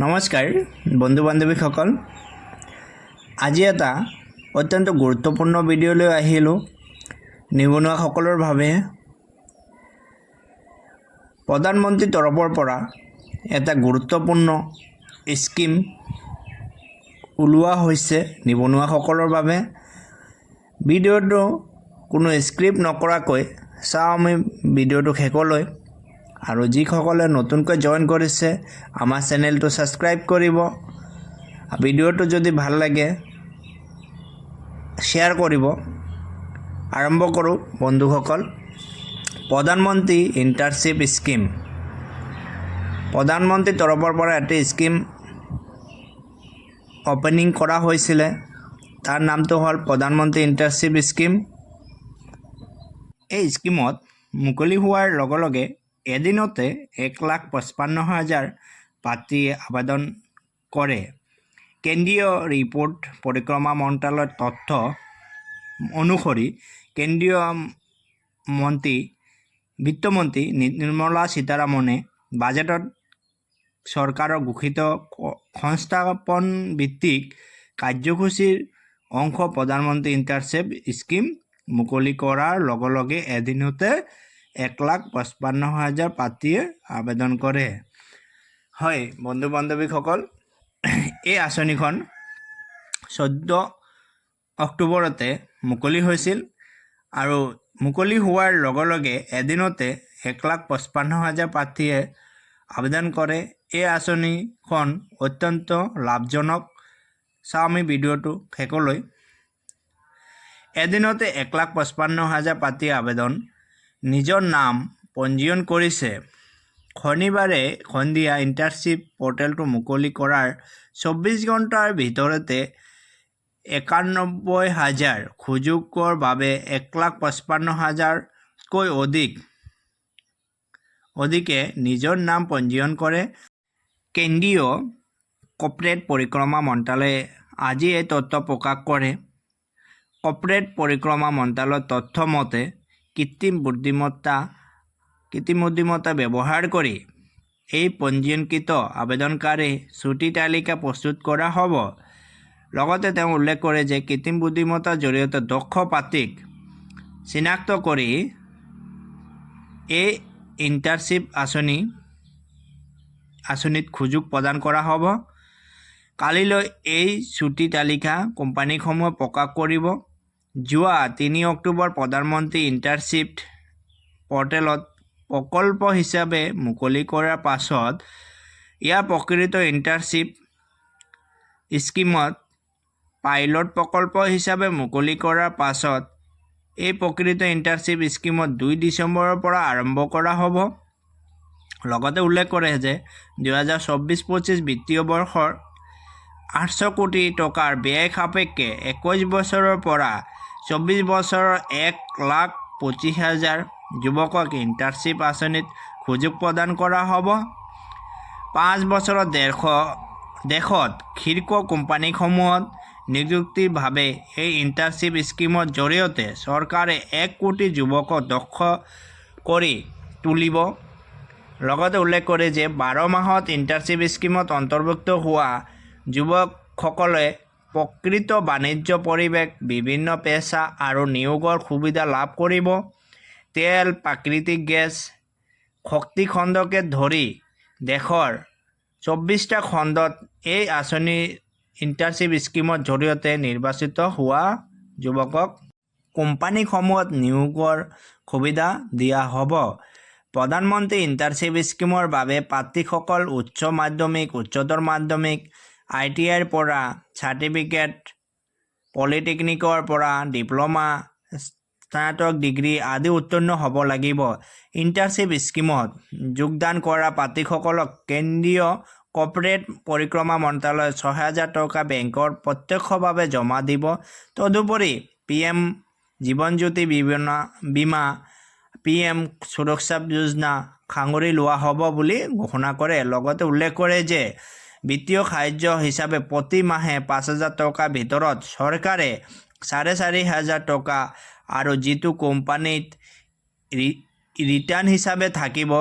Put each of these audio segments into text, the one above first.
নমস্কাৰ বন্ধু বান্ধৱীসকল আজি এটা অত্যন্ত গুৰুত্বপূৰ্ণ ভিডিঅ'লৈ আহিলোঁ নিবনুৱাসকলৰ বাবে প্ৰধানমন্ত্ৰীৰ তৰফৰ পৰা এটা গুৰুত্বপূৰ্ণ স্কিম ওলোৱা হৈছে নিবনুৱাসকলৰ বাবে ভিডিঅ'টো কোনো স্ক্ৰিপ্ট নকৰাকৈ চাওঁ আমি ভিডিঅ'টো শেষলৈ আৰু যিসকলে নতুনকৈ জয়েন কৰিছে আমাৰ চেনেলটো সাবস্ক্ৰাইব কৰিব ভিডিঅ'টো যদি ভাল লাগে শ্বেয়াৰ কৰিব আৰম্ভ কৰোঁ বন্ধুসকল প্ৰধানমন্ত্ৰী ইণ্টাৰ্ণশ্বিপ স্কিম প্ৰধানমন্ত্ৰীৰ তৰফৰ পৰা এটা স্কিম ওপেনিং কৰা হৈছিল তাৰ নামটো হ'ল প্ৰধানমন্ত্ৰী ইণ্টাৰ্ণশ্বিপ স্কিম এই স্কিমত মুকলি হোৱাৰ লগে লগে এদিনতে 1,55,000 প্ৰাৰ্থীয়ে আবেদন কৰে কেন্দ্ৰীয় ৰিপোৰ্ট পৰিক্ৰমা মন্ত্ৰালয়ৰ তথ্য অনুসৰি কেন্দ্ৰীয় বিত্তমন্ত্ৰী নিৰ্মলা সীতাৰামনে বাজেটত চৰকাৰৰ ঘোষিত সংস্থাপন ভিত্তিক কাৰ্যসূচীৰ অংশ প্ৰধানমন্ত্ৰী ইণ্টাৰ্ণশ্বিপ স্কিম মুকলি কৰাৰ লগে লগে এদিনতে 1,55,000 প্ৰাৰ্থীয়ে আবেদন কৰে হয় বন্ধু বান্ধৱীসকল এই আঁচনিখন 14 অক্টোবৰতে মুকলি হৈছিল আৰু মুকলি হোৱাৰ লগে লগে এদিনতে 1,55,000 প্ৰাৰ্থীয়ে আবেদন কৰে এই আঁচনিখন অত্যন্ত লাভজনক চাওঁ আমি ভিডিঅ'টো শেষলৈ এদিনতে 1,55,000 প্ৰাৰ্থীয়ে আবেদন নিজৰ নাম পঞ্জীয়ন কৰিছে শনিবাৰে সন্ধিয়া ইণ্টাৰ্ণশ্বিপ পৰ্টেলটো মুকলি কৰাৰ 24 ঘণ্টাৰ ভিতৰতে 91,000 সুযোগৰ বাবে 1,55,000কৈ অধিকে নিজৰ নাম পঞ্জীয়ন কৰে কেন্দ্ৰীয় কৰ্পোৰেট পৰিক্ৰমা মন্ত্ৰালয়ে আজি এই তথ্য প্ৰকাশ কৰে কৰ্পোৰেট পৰিক্ৰমা মন্ত্ৰালয়ৰ তথ্য মতে কৃত্ৰিম বুদ্ধিমত্তা ব্যৱহাৰ কৰি এই পঞ্জীয়নকৃত আবেদনকাৰী ছুটী তালিকা প্ৰস্তুত কৰা হ'ব লগতে তেওঁ উল্লেখ কৰে যে কৃত্ৰিম বুদ্ধিমত্তাৰ জৰিয়তে দক্ষ প্ৰাৰ্থীক চিনাক্ত কৰি এই ইণ্টাৰ্ণশ্বিপ আঁচনিত সুযোগ প্ৰদান কৰা হ'ব কালিলৈ এই ছুটী তালিকা কোম্পানীসমূহে প্ৰকাশ কৰিব যোৱা 3 অক্টোবৰ প্ৰধানমন্ত্ৰী ইণ্টাৰ্ণশ্বিপ পৰ্টেলত প্ৰকল্প হিচাপে মুকলি কৰাৰ পাছত ইয়াৰ প্ৰকৃত ইণ্টাৰ্ণশ্বিপ স্কিমত পাইলট প্ৰকল্প হিচাপে মুকলি কৰাৰ পাছত এই প্ৰকৃত ইণ্টাৰ্ণশ্বিপ স্কিমত 2 ডিচেম্বৰৰ পৰা আৰম্ভ কৰা হ'ব লগতে উল্লেখ কৰে যে 2024-25 বিত্তীয় বৰ্ষৰ 800 কোটি টকাৰ ব্যয় সাপেক্ষে 21 বছৰৰ পৰা 24 বছৰৰ 1,25,000 যুৱকক ইণ্টাৰ্ণশ্বিপ আঁচনিত সুযোগ প্ৰদান কৰা হ'ব 5 বছৰত দেশত শীৰ্ষ কোম্পানীসমূহত নিযুক্তিৰ বাবে এই ইণ্টাৰ্ণশ্বিপ স্কিমৰ জৰিয়তে চৰকাৰে 1 কোটি যুৱকক দক্ষ কৰি তুলিব লগতে উল্লেখ কৰে যে 12 মাহত ইণ্টাৰ্ণশ্বিপ স্কিমত অন্তৰ্ভুক্ত হোৱা যুৱকসকলে প্ৰকৃত বাণিজ্য পৰিৱেশ বিভিন্ন পেছা আৰু নিয়োগৰ সুবিধা লাভ কৰিব তেল প্ৰাকৃতিক গেছ শক্তি খণ্ডকে ধৰি দেশৰ 24টা খণ্ডত এই আঁচনি ইণ্টাৰ্ণশ্বিপ স্কিমৰ জৰিয়তে নিৰ্বাচিত হোৱা যুৱকক কোম্পানীসমূহত নিয়োগৰ সুবিধা দিয়া হ'ব প্ৰধানমন্ত্ৰী ইণ্টাৰ্ণশ্বিপ স্কিমৰ বাবে প্ৰাৰ্থীসকল উচ্চ মাধ্যমিক উচ্চতৰ মাধ্যমিক ITIৰ পৰা চাৰ্টিফিকেট পলিটেকনিকৰ পৰা ডিপ্ল'মা স্নাতক ডিগ্ৰী আদি উত্তীৰ্ণ হ'ব লাগিব ইণ্টাৰ্ণশ্বিপ স্কিমত যোগদান কৰা প্ৰাৰ্থীসকলক কেন্দ্ৰীয় কৰ্পোৰেট পৰিক্ৰমা মন্ত্ৰালয়ৰ 6,000 টকা বেংকৰ প্ৰত্যক্ষভাৱে জমা দিব তদুপৰি PM জীৱন জ্যোতি বীমা PM সুৰক্ষা যোজনা সাঙুৰি লোৱা হ'ব বুলি ঘোষণা কৰে লগতে উল্লেখ কৰে যে বিত্তীয় সাহায্য হিচাপে প্ৰতি মাহে 5,000 টকাৰ ভিতৰত চৰকাৰে 4,500 টকা আৰু যিটো কোম্পানীত ৰিটাৰ্ণ হিচাপে থাকিব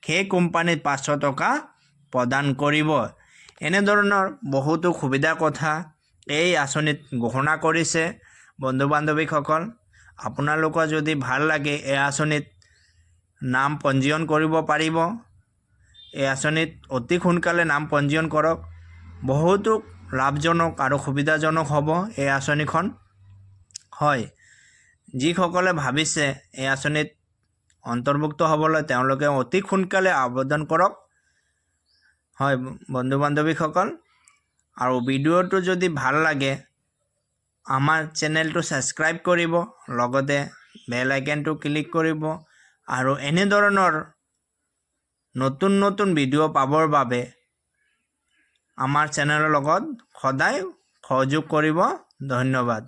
সেই কোম্পানীত 500 টকা প্ৰদান কৰিব এনেধৰণৰ বহুতো সুবিধাৰ কথা এই আঁচনিত ঘোষণা কৰিছে। বন্ধু বান্ধৱীসকল, আপোনালোকৰ যদি ভাল লাগে এই আঁচনিত নাম পঞ্জীয়ন কৰিব পাৰিব। এই আঁচনিত অতি সোনকালে নাম পঞ্জীয়ন কৰক। বহুতো লাভজনক আৰু সুবিধাজনক হ'ব এই আঁচনিখন। হয়, যিসকলে ভাবিছে এই আঁচনিত অন্তৰ্ভুক্ত হ'বলৈ তেওঁলোকে অতি সোনকালে আবেদন কৰক। হয় বন্ধু বান্ধৱীসকল, আৰু ভিডিঅ'টো যদি ভাল লাগে আমাৰ চেনেলটো ছাবস্ক্ৰাইব কৰিব, লগতে বেল আইকনটো ক্লিক কৰিব আৰু এনেধৰণৰ নতুন নতুন ভিডিঅ' পাবৰ বাবে আমাৰ চেনেলৰ লগত সদায় সহযোগ কৰিব। ধন্যবাদ।